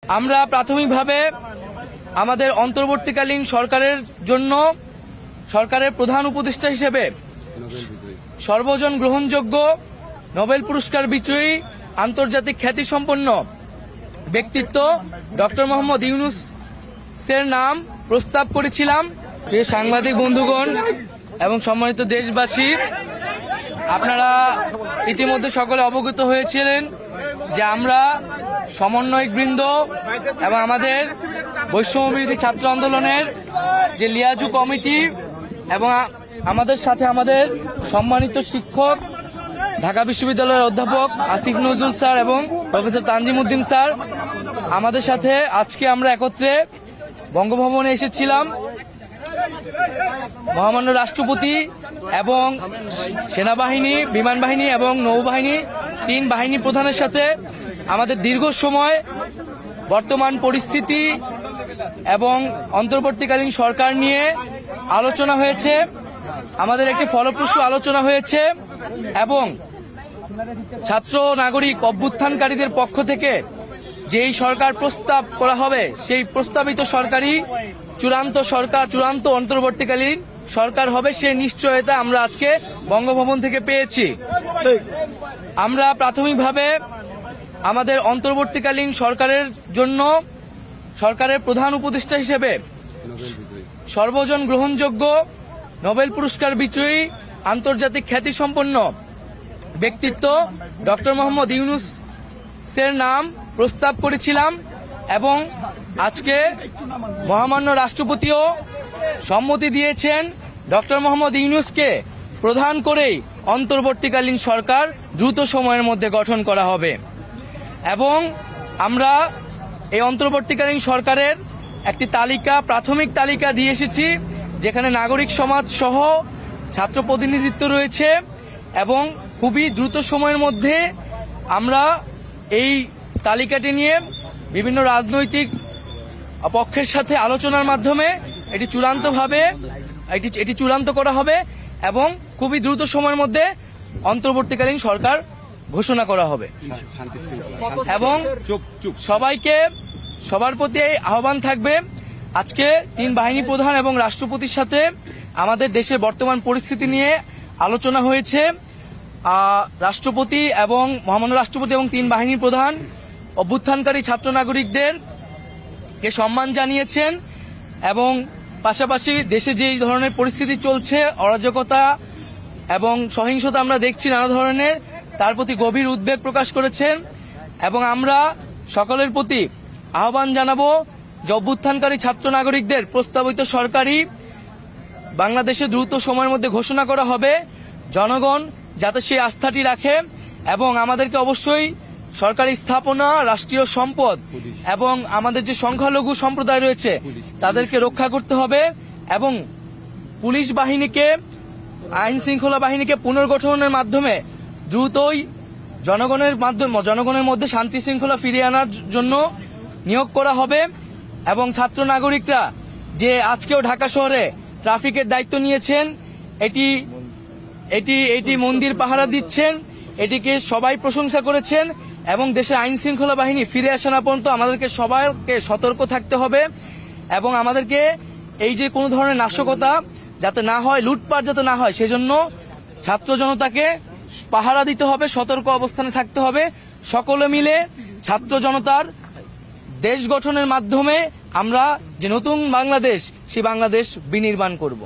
আমরা প্রাথমিকভাবে আমাদের অন্তর্বর্তীকালীন সরকারের জন্য সরকারের প্রধান উপদেষ্টা হিসেবে সর্বজন গ্রহণযোগ্য নোবেল পুরস্কার বিজয়ী আন্তর্জাতিক খ্যাতিসম্পন্ন ব্যক্তিত্ব ডক্টর মোহাম্মদ ইউনূসের নাম প্রস্তাব করেছিলাম। প্রিয় সাংবাদিক বন্ধুগণ এবং সম্মানিত দেশবাসী, আপনারা ইতিমধ্যে সকলে অবগত হয়েছিলেন যে আমরা সমন্বয়ক বৃন্দ এবং আমাদের বৈষম্যবিরোধী ছাত্র আন্দোলনের যে লিয়াজু কমিটি এবং আমাদের সাথে আমাদের সম্মানিত শিক্ষক ঢাকা বিশ্ববিদ্যালয়ের অধ্যাপক আসিফ নজরুল স্যার এবং প্রফেসর তানজিম উদ্দিন স্যার আমাদের সাথে আজকে আমরা একত্রে বঙ্গভবনে এসেছিলাম। মহামান্য রাষ্ট্রপতি এবং সেনাবাহিনী, বিমান বাহিনী এবং নৌবাহিনী তিন বাহিনী প্রধানের সাথে আমাদের দীর্ঘ সময় বর্তমান পরিস্থিতি এবং অন্তর্বর্তীকালীন সরকার নিয়ে আলোচনা হয়েছে। আমাদের একটি ফলপ্রসূ আলোচনা হয়েছে এবং ছাত্র নাগরিক অভ্যুত্থানকারীদের পক্ষ থেকে যেই সরকার প্রস্তাব করা হবে সেই প্রস্তাবিত সরকারই চূড়ান্ত অন্তর্বর্তীকালীন সরকার হবে, সে নিশ্চয়তা আমরা আজকে বঙ্গভবন থেকে পেয়েছি। আমরা প্রাথমিকভাবে আমাদের অন্তর্বর্তীকালীন সরকারের জন্য সরকারের প্রধান উপদেষ্টা হিসেবে সর্বজন গ্রহণযোগ্য নোবেল পুরস্কার বিজয়ী আন্তর্জাতিক খ্যাতিসম্পন্ন ব্যক্তিত্ব ডক্টর মোহাম্মদ ইউনূসের নাম প্রস্তাব করেছিলাম এবং আজকে মহামান্য রাষ্ট্রপতিও সম্মতি দিয়েছেন ডক্টর মোহাম্মদ ইউনূসকে প্রধান করেই অন্তর্বর্তীকালীন সরকার দ্রুত সময়ের মধ্যে গঠন করা হবে। এবং আমরা এই অন্তর্বর্তীকালীন সরকারের একটি প্রাথমিক তালিকা দিয়ে এসেছি, যেখানে নাগরিক সমাজ সহ ছাত্র প্রতিনিধিত্ব রয়েছে এবং খুবই দ্রুত সময়ের মধ্যে আমরা এই তালিকাটি নিয়ে বিভিন্ন রাজনৈতিক পক্ষের সাথে আলোচনার মাধ্যমে এটি চূড়ান্ত করা হবে এবং খুবই দ্রুত সময়ের মধ্যে অন্তর্বর্তীকালীন সরকার ঘোষণা করা হবে। এবং সবার প্রতি আহ্বান থাকবে, আজকে তিন বাহিনী প্রধান এবং রাষ্ট্রপতির সাথে আমাদের দেশের বর্তমান পরিস্থিতি নিয়ে আলোচনা হয়েছে। রাষ্ট্রপতি এবং মহামান্য রাষ্ট্রপতি এবং তিন বাহিনীর প্রধান অভ্যুত্থানকারী ছাত্র নাগরিকদেরকে সম্মান জানিয়েছেন এবং পাশাপাশি দেশে যে ধরনের পরিস্থিতি চলছে, অরাজকতা এবং সহিংসতা আমরা দেখছি নানা ধরনের, তার প্রতি গভীর উদ্বেগ প্রকাশ করেছেন। এবং আমরা সকলের প্রতি আহ্বান জানাবো যে অভ্যুত্থানকারী ছাত্র নাগরিকদের প্রস্তাবিত সরকারি বাংলাদেশে দ্রুত সময়ের মধ্যে ঘোষণা করা হবে। জনগণ যাতে সেই আস্থাটি রাখে এবং আমাদেরকে অবশ্যই সরকারি স্থাপনা, রাষ্ট্রীয় সম্পদ এবং আমাদের যে সংখ্যালঘু সম্প্রদায় রয়েছে তাদেরকে রক্ষা করতে হবে এবং পুলিশ বাহিনীকে, আইন শৃঙ্খলা বাহিনীকে পুনর্গঠনের মাধ্যমে দ্রুতই জনগণের মধ্যে শান্তি শৃঙ্খলা ফিরিয়ে আনার জন্য নিয়োগ করা হবে। এবং ছাত্র নাগরিকরা যে আজকেও ঢাকা শহরে ট্রাফিকের দায়িত্ব নিয়েছেন, এটি মন্দির পাহারা দিচ্ছেন, এটিকে সবাই প্রশংসা করেছেন এবং দেশের আইন শৃঙ্খলা বাহিনী ফিরে আসা না পর্যন্ত আমাদেরকে সবাইকে সতর্ক থাকতে হবে এবং আমাদেরকে এই যে কোনো ধরনের নাশকতা যাতে না হয়, লুটপাট যাতে না হয়, সেজন্য ছাত্র জনতাকে পাহারা দিতে হবে, সতর্ক অবস্থানে থাকতে হবে। সকলে মিলে ছাত্র জনতার দেশ গঠনের মাধ্যমে আমরা যে নতুন বাংলাদেশ, সেই বাংলাদেশ বিনির্মাণ করব।